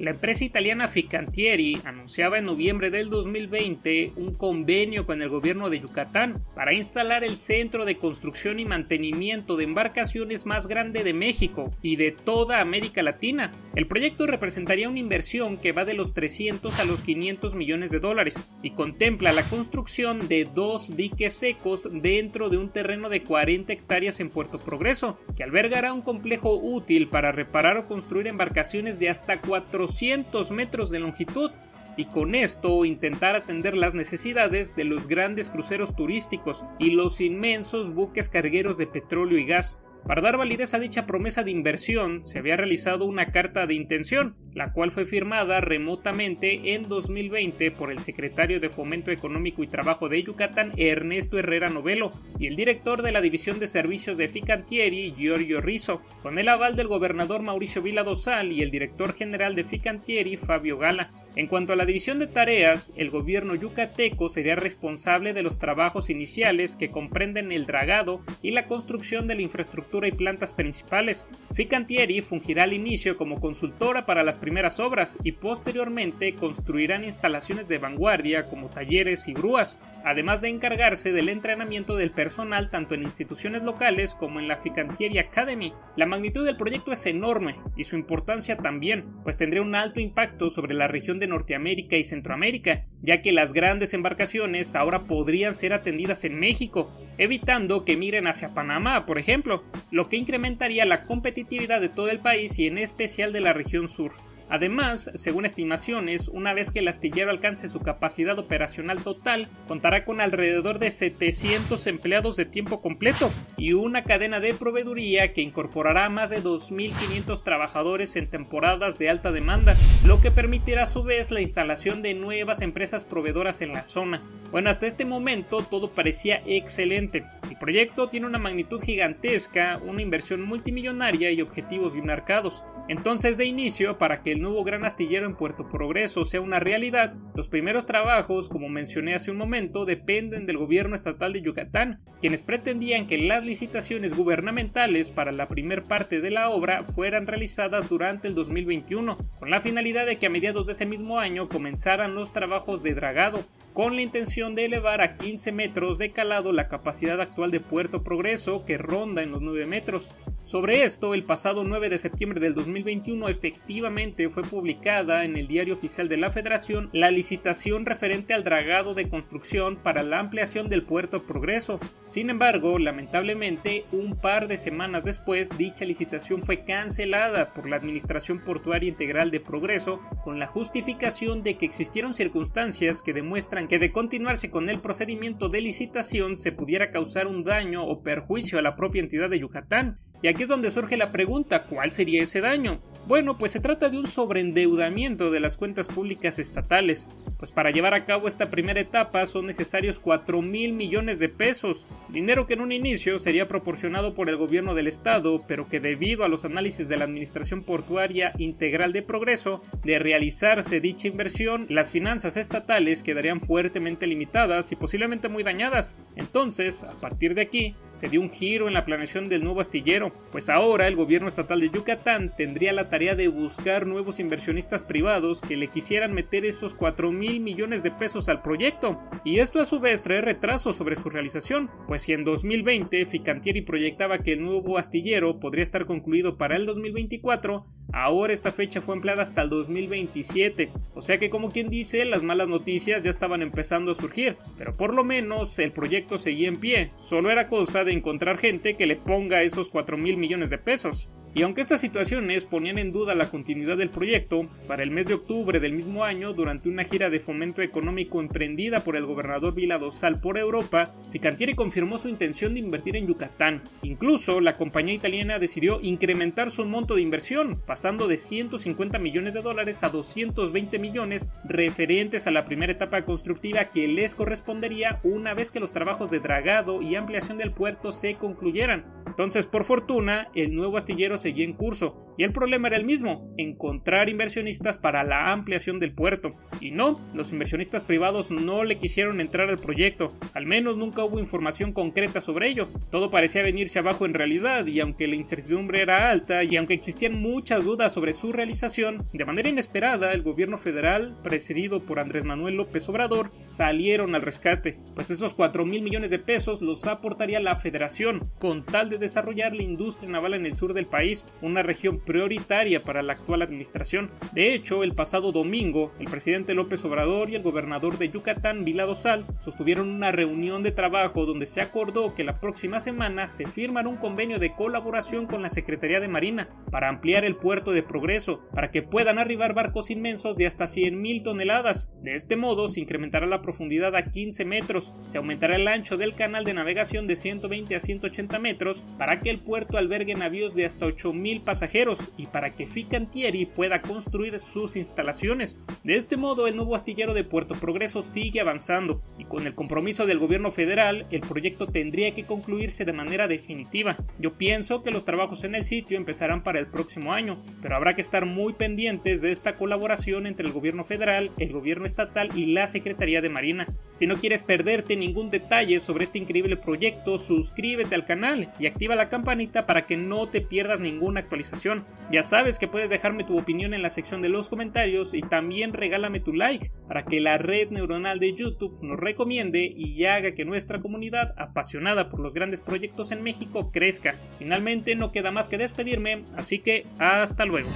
La empresa italiana Fincantieri anunciaba en noviembre del 2020 un convenio con el gobierno de Yucatán para instalar el centro de construcción y mantenimiento de embarcaciones más grande de México y de toda América Latina. El proyecto representaría una inversión que va de los 300 a los 500 millones de dólares y contempla la construcción de 2 diques secos dentro de un terreno de 40 hectáreas en Puerto Progreso, que albergará un complejo útil para reparar o construir embarcaciones de hasta 400 metros de longitud y con esto intentar atender las necesidades de los grandes cruceros turísticos y los inmensos buques cargueros de petróleo y gas. Para dar validez a dicha promesa de inversión, se había realizado una carta de intención, la cual fue firmada remotamente en 2020 por el secretario de Fomento Económico y Trabajo de Yucatán, Ernesto Herrera Novelo, y el director de la División de Servicios de Fincantieri, Giorgio Rizzo, con el aval del gobernador Mauricio Vila Dosal y el director general de Fincantieri, Fabio Gala. En cuanto a la división de tareas, el gobierno yucateco sería responsable de los trabajos iniciales que comprenden el dragado y la construcción de la infraestructura y plantas principales. Fincantieri fungirá al inicio como consultora para las primeras obras y posteriormente construirán instalaciones de vanguardia como talleres y grúas, además de encargarse del entrenamiento del personal tanto en instituciones locales como en la Fincantieri Academy. La magnitud del proyecto es enorme y su importancia también, pues tendría un alto impacto sobre la región de Norteamérica y Centroamérica, ya que las grandes embarcaciones ahora podrían ser atendidas en México, evitando que miren hacia Panamá, por ejemplo, lo que incrementaría la competitividad de todo el país y en especial de la región sur. Además, según estimaciones, una vez que el astillero alcance su capacidad operacional total, contará con alrededor de 700 empleados de tiempo completo y una cadena de proveeduría que incorporará más de 2.500 trabajadores en temporadas de alta demanda, lo que permitirá a su vez la instalación de nuevas empresas proveedoras en la zona. Bueno, hasta este momento todo parecía excelente. El proyecto tiene una magnitud gigantesca, una inversión multimillonaria y objetivos bien marcados. Entonces, de inicio, para que el nuevo gran astillero en Puerto Progreso sea una realidad, los primeros trabajos, como mencioné hace un momento, dependen del gobierno estatal de Yucatán, quienes pretendían que las licitaciones gubernamentales para la primer parte de la obra fueran realizadas durante el 2021, con la finalidad de que a mediados de ese mismo año comenzaran los trabajos de dragado, con la intención de elevar a 15 metros de calado la capacidad actual de Puerto Progreso, que ronda en los 9 metros. Sobre esto, el pasado 9 de septiembre del 2021 efectivamente fue publicada en el Diario Oficial de la Federación la licitación referente al dragado de construcción para la ampliación del Puerto Progreso. Sin embargo, lamentablemente, un par de semanas después, dicha licitación fue cancelada por la Administración Portuaria Integral de Progreso con la justificación de que existieron circunstancias que demuestran que de continuarse con el procedimiento de licitación se pudiera causar un daño o perjuicio a la propia entidad de Yucatán. Y aquí es donde surge la pregunta, ¿cuál sería ese daño? Bueno, pues se trata de un sobreendeudamiento de las cuentas públicas estatales, pues para llevar a cabo esta primera etapa son necesarios 4,000 millones de pesos, dinero que en un inicio sería proporcionado por el gobierno del estado, pero que debido a los análisis de la Administración Portuaria Integral de Progreso, de realizarse dicha inversión, las finanzas estatales quedarían fuertemente limitadas y posiblemente muy dañadas. Entonces, a partir de aquí, se dio un giro en la planeación del nuevo astillero, pues ahora el gobierno estatal de Yucatán tendría la tarea de buscar nuevos inversionistas privados que le quisieran meter esos 4,000 millones de pesos al proyecto, y esto a su vez trae retrasos sobre su realización, pues si en 2020 Fincantieri proyectaba que el nuevo astillero podría estar concluido para el 2024, ahora esta fecha fue ampliada hasta el 2027, o sea que como quien dice, las malas noticias ya estaban empezando a surgir, pero por lo menos el proyecto seguía en pie, solo era cosa de encontrar gente que le ponga esos 4,000 millones de pesos. Y aunque estas situaciones ponían en duda la continuidad del proyecto, para el mes de octubre del mismo año, durante una gira de fomento económico emprendida por el gobernador Vila Dosal por Europa, Fincantieri confirmó su intención de invertir en Yucatán. Incluso, la compañía italiana decidió incrementar su monto de inversión, pasando de 150 millones de dólares a 220 millones referentes a la primera etapa constructiva que les correspondería una vez que los trabajos de dragado y ampliación del puerto se concluyeran. Entonces, por fortuna, el nuevo astillero seguía en curso, y el problema era el mismo: encontrar inversionistas para la ampliación del puerto. Y no, los inversionistas privados no le quisieron entrar al proyecto, al menos nunca hubo información concreta sobre ello. Todo parecía venirse abajo en realidad, y aunque la incertidumbre era alta y aunque existían muchas dudas sobre su realización, de manera inesperada el gobierno federal, precedido por Andrés Manuel López Obrador, salieron al rescate, pues esos 4,000 millones de pesos los aportaría la Federación, con tal de desarrollar la industria naval en el sur del país, una región prioritaria para la actual administración. De hecho, el pasado domingo, el presidente López Obrador y el gobernador de Yucatán, Vila Dosal, sostuvieron una reunión de trabajo donde se acordó que la próxima semana se firmará un convenio de colaboración con la Secretaría de Marina para ampliar el puerto de Progreso, para que puedan arribar barcos inmensos de hasta 100,000 toneladas. De este modo se incrementará la profundidad a 15 metros, se aumentará el ancho del canal de navegación de 120 a 180 metros, para que el puerto albergue navíos de hasta 8,000 pasajeros y para que Fincantieri pueda construir sus instalaciones. De este modo, el nuevo astillero de Puerto Progreso sigue avanzando, y con el compromiso del gobierno federal, el proyecto tendría que concluirse de manera definitiva. Yo pienso que los trabajos en el sitio empezarán para el próximo año, pero habrá que estar muy pendientes de esta colaboración entre el gobierno federal, el gobierno estatal y la Secretaría de Marina. Si no quieres perderte ningún detalle sobre este increíble proyecto, suscríbete al canal y activa la campanita para que no te pierdas ninguna actualización. Ya sabes que puedes dejarme tu opinión en la sección de los comentarios y también regálame tu like para que la red neuronal de YouTube nos recomiende y haga que nuestra comunidad apasionada por los grandes proyectos en México crezca. Finalmente no queda más que despedirme, así que hasta luego.